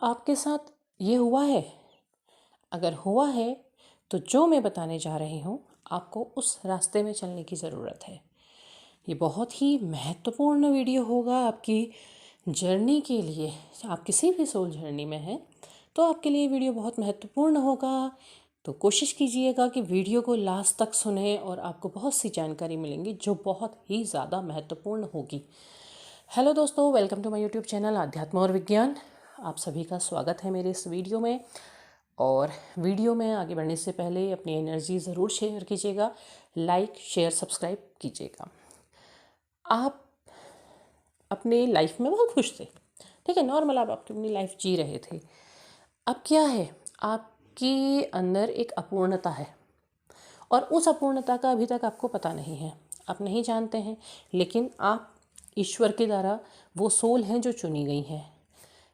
आपके साथ ये हुआ है? अगर हुआ है तो जो मैं बताने जा रही हूँ आपको उस रास्ते में चलने की ज़रूरत है। ये बहुत ही महत्वपूर्ण वीडियो होगा आपकी जर्नी के लिए। आप किसी भी सोल जर्नी में हैं तो आपके लिए वीडियो बहुत महत्वपूर्ण होगा। तो कोशिश कीजिएगा कि वीडियो को लास्ट तक सुने और आपको बहुत सी जानकारी मिलेंगी जो बहुत ही ज़्यादा महत्वपूर्ण होगी। हेलो दोस्तों, welcome to my YouTube channel आध्यात्म और विज्ञान। आप सभी का स्वागत है मेरे इस वीडियो में। और वीडियो में आगे बढ़ने से पहले अपनी एनर्जी ज़रूर शेयर कीजिएगा, लाइक शेयर सब्सक्राइब कीजिएगा। आप अपने लाइफ में बहुत खुश थे, ठीक है, नॉर्मल आप अपनी लाइफ जी रहे थे। अब क्या है, आपके अंदर एक अपूर्णता है और उस अपूर्णता का अभी तक आपको पता नहीं है, आप नहीं जानते हैं। लेकिन आप ईश्वर के द्वारा वो सोल हैं जो चुनी गई हैं,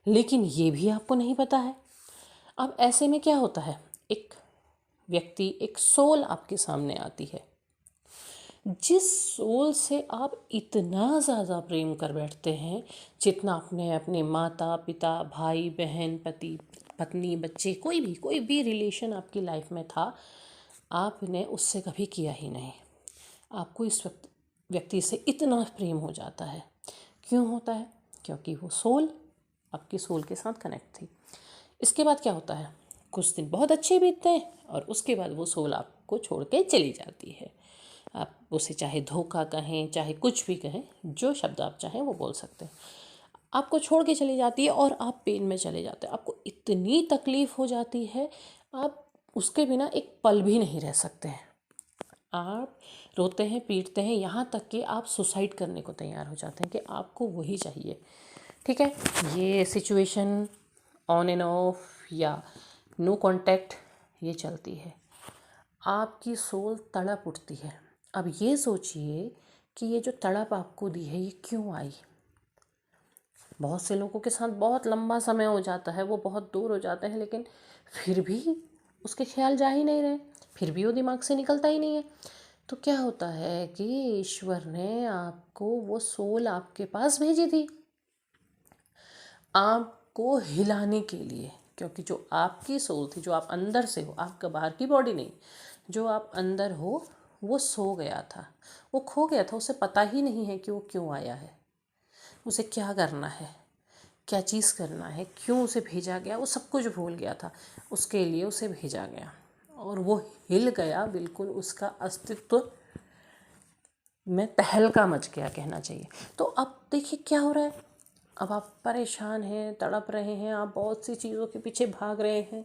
लेकिन ये भी आपको नहीं पता है। अब ऐसे में क्या होता है, एक व्यक्ति, एक सोल आपके सामने आती है, जिस सोल से आप इतना ज़्यादा प्रेम कर बैठते हैं जितना आपने अपने माता पिता भाई बहन पति पत्नी बच्चे कोई भी रिलेशन आपकी लाइफ में था, आपने उससे कभी किया ही नहीं। आपको इस व्यक्ति से इतना प्रेम हो जाता है। क्यों होता है? क्योंकि वो सोल आपकी सोल के साथ कनेक्ट थी। इसके बाद क्या होता है, कुछ दिन बहुत अच्छे बीतते हैं और उसके बाद वो सोल आपको छोड़ के चली जाती है। आप उसे चाहे धोखा कहें, चाहे कुछ भी कहें, जो शब्द आप चाहें वो बोल सकते हैं। आपको छोड़ के चली जाती है और आप पेन में चले जाते हैं। आपको इतनी तकलीफ़ हो जाती है, आप उसके बिना एक पल भी नहीं रह सकते हैं। आप रोते हैं, पीटते हैं, यहाँ तक कि आप सुसाइड करने को तैयार हो जाते हैं कि आपको वही चाहिए। ठीक है, ये सिचुएशन ऑन एंड ऑफ या नो कांटेक्ट ये चलती है। आपकी सोल तड़प उठती है। अब ये सोचिए कि ये जो तड़प आपको दी है ये क्यों आई। बहुत से लोगों के साथ बहुत लंबा समय हो जाता है, वो बहुत दूर हो जाते हैं, लेकिन फिर भी उसके ख्याल जा ही नहीं रहे, फिर भी वो दिमाग से निकलता ही नहीं है। तो क्या होता है कि ईश्वर ने आपको वो सोल आपके पास भेजी थी आपको हिलाने के लिए। क्योंकि जो आपकी सोल थी, जो आप अंदर से हो, आपका बाहर की बॉडी नहीं, जो आप अंदर हो, वो सो गया था, वो खो गया था। उसे पता ही नहीं है कि वो क्यों आया है, उसे क्या करना है, क्या चीज़ करना है, क्यों उसे भेजा गया, वो सब कुछ भूल गया था। उसके लिए उसे भेजा गया और वो हिल गया, बिल्कुल उसका अस्तित्व में तहलका मच गया कहना चाहिए। तो अब देखिए क्या हो रहा है। अब आप परेशान हैं, तड़प रहे हैं, आप बहुत सी चीज़ों के पीछे भाग रहे हैं,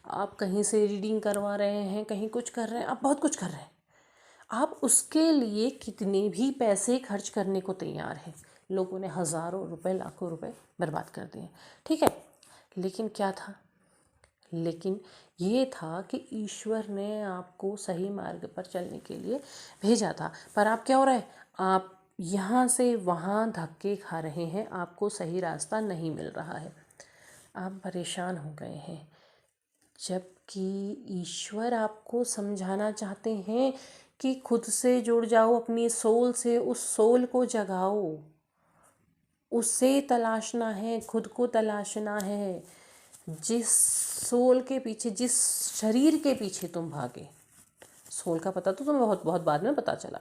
आप कहीं से रीडिंग करवा रहे हैं, कहीं कुछ कर रहे हैं, आप बहुत कुछ कर रहे हैं। आप उसके लिए कितने भी पैसे खर्च करने को तैयार हैं। लोगों ने हज़ारों रुपए, लाखों रुपए बर्बाद कर दिए, ठीक है। लेकिन क्या था, लेकिन ये था कि ईश्वर ने आपको सही मार्ग पर चलने के लिए भेजा था। पर आप क्या हो रहा है, आप यहाँ से वहाँ धक्के खा रहे हैं, आपको सही रास्ता नहीं मिल रहा है, आप परेशान हो गए हैं। जबकि ईश्वर आपको समझाना चाहते हैं कि खुद से जुड़ जाओ, अपनी सोल से, उस सोल को जगाओ, उसे तलाशना है, खुद को तलाशना है। जिस सोल के पीछे, जिस शरीर के पीछे तुम भागे, सोल का पता तो तुम्हें बहुत बहुत बाद में पता चला,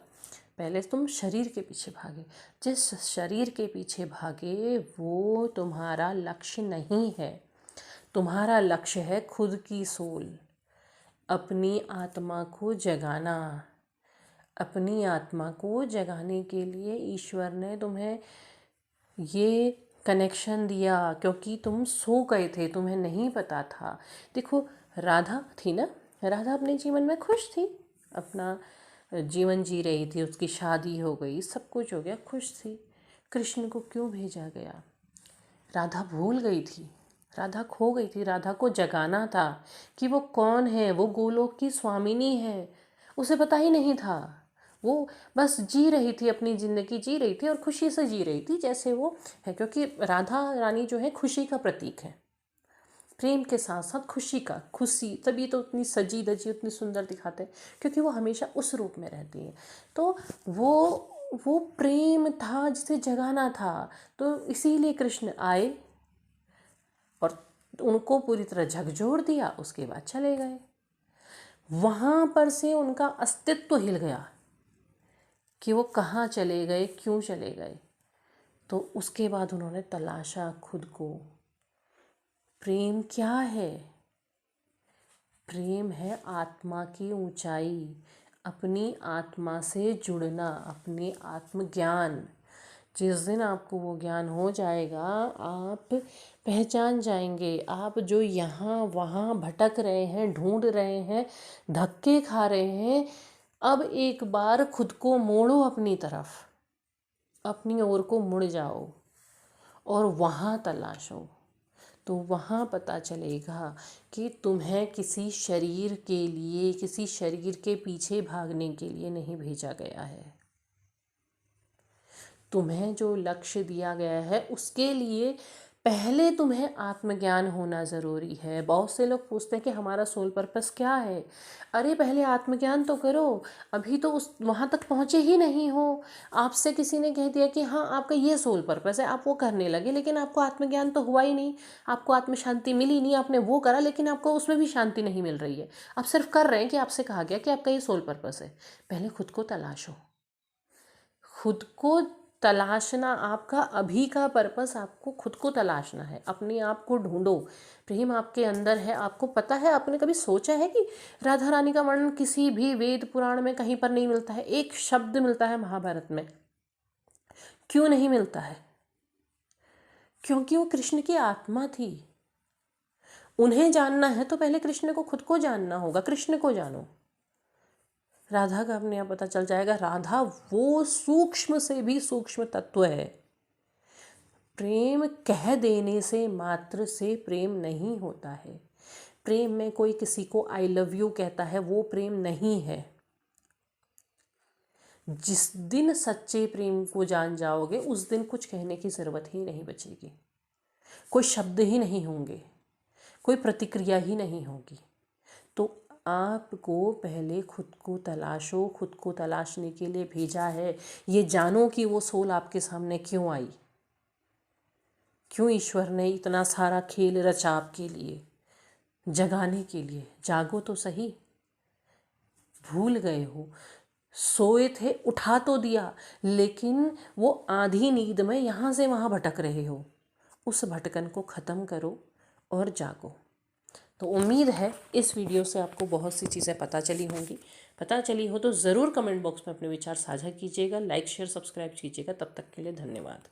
पहले तुम शरीर के पीछे भागे। जिस शरीर के पीछे भागे वो तुम्हारा लक्ष्य नहीं है। तुम्हारा लक्ष्य है खुद की सोल, अपनी आत्मा को जगाना। अपनी आत्मा को जगाने के लिए ईश्वर ने तुम्हें ये कनेक्शन दिया, क्योंकि तुम सो गए थे, तुम्हें नहीं पता था। देखो, राधा थी ना, राधा अपने जीवन में खुश थी, अपना जीवन जी रही थी, उसकी शादी हो गई, सब कुछ हो गया, खुश थी। कृष्ण को क्यों भेजा गया? राधा भूल गई थी, राधा खो गई थी। राधा को जगाना था कि वो कौन है, वो गोलोक की स्वामिनी है। उसे पता ही नहीं था, वो बस जी रही थी, अपनी ज़िंदगी जी रही थी और खुशी से जी रही थी जैसे वो है। क्योंकि राधा रानी जो है खुशी का प्रतीक है, प्रेम के साथ साथ खुशी का, खुशी तभी तो उतनी सजी धजी, उतनी सुंदर दिखाते हैं, क्योंकि वो हमेशा उस रूप में रहती है। तो वो प्रेम था जिसे जगाना था। तो इसीलिए कृष्ण आए और उनको पूरी तरह झकझोर दिया, उसके बाद चले गए। वहाँ पर से उनका अस्तित्व हिल गया कि वो कहाँ चले गए, क्यों चले गए। तो उसके बाद उन्होंने तलाशा खुद को। प्रेम क्या है? प्रेम है आत्मा की ऊंचाई, अपनी आत्मा से जुड़ना, अपने आत्मज्ञान। जिस दिन आपको वो ज्ञान हो जाएगा, आप पहचान जाएंगे। आप जो यहाँ वहाँ भटक रहे हैं, ढूंढ रहे हैं, धक्के खा रहे हैं, अब एक बार खुद को मोड़ो अपनी तरफ, अपनी ओर को मुड़ जाओ और वहाँ तलाशो। तो वहाँ पता चलेगा कि तुम्हें किसी शरीर के लिए, किसी शरीर के पीछे भागने के लिए नहीं भेजा गया है। तुम्हें जो लक्ष्य दिया गया है उसके लिए पहले तुम्हें आत्मज्ञान होना ज़रूरी है। बहुत से लोग पूछते हैं कि हमारा सोल पर्पस क्या है। अरे पहले आत्मज्ञान तो करो, अभी तो उस वहाँ तक पहुँचे ही नहीं हो। आपसे किसी ने कह दिया कि हाँ आपका ये सोल पर्पस है, आप वो करने लगे, लेकिन आपको आत्मज्ञान तो हुआ ही नहीं, आपको आत्म शांति मिली नहीं। आपने वो करा लेकिन आपको उसमें भी शांति नहीं मिल रही है। आप सिर्फ कर रहे हैं कि आपसे कहा गया कि आपका ये सोल पर्पस है। पहले खुद को तलाशो। खुद को तलाशना, आपका अभी का पर्पस आपको खुद को तलाशना है। अपने आप को ढूंढो। प्रेम आपके अंदर है, आपको पता है। आपने कभी सोचा है कि राधा रानी का वर्णन किसी भी वेद पुराण में कहीं पर नहीं मिलता है? एक शब्द मिलता है महाभारत में। क्यों नहीं मिलता है? क्योंकि वो कृष्ण की आत्मा थी। उन्हें जानना है तो पहले कृष्ण को खुद को जानना होगा। कृष्ण को जानो। राधा का अपने आप पता चल जाएगा। राधा वो सूक्ष्म से भी सूक्ष्म तत्व है। प्रेम कह देने से मात्र से प्रेम नहीं होता है। प्रेम में कोई किसी को आई लव यू कहता है, वो प्रेम नहीं है। जिस दिन सच्चे प्रेम को जान जाओगे उस दिन कुछ कहने की ज़रूरत ही नहीं बचेगी। कोई शब्द ही नहीं होंगे, कोई प्रतिक्रिया ही नहीं होगी। तो आपको पहले खुद को तलाशो। खुद को तलाशने के लिए भेजा है। ये जानो कि वो सोल आपके सामने क्यों आई, क्यों ईश्वर ने इतना सारा खेल रचा आपके लिए, जगाने के लिए। जागो तो सही। भूल गए हो, सोए थे, उठा तो दिया, लेकिन वो आधी नींद में यहाँ से वहाँ भटक रहे हो। उस भटकन को ख़त्म करो और जागो। तो उम्मीद है इस वीडियो से आपको बहुत सी चीज़ें पता चली होंगी। पता चली हो तो ज़रूर कमेंट बॉक्स में अपने विचार साझा कीजिएगा। लाइक शेयर सब्सक्राइब कीजिएगा। तब तक के लिए धन्यवाद।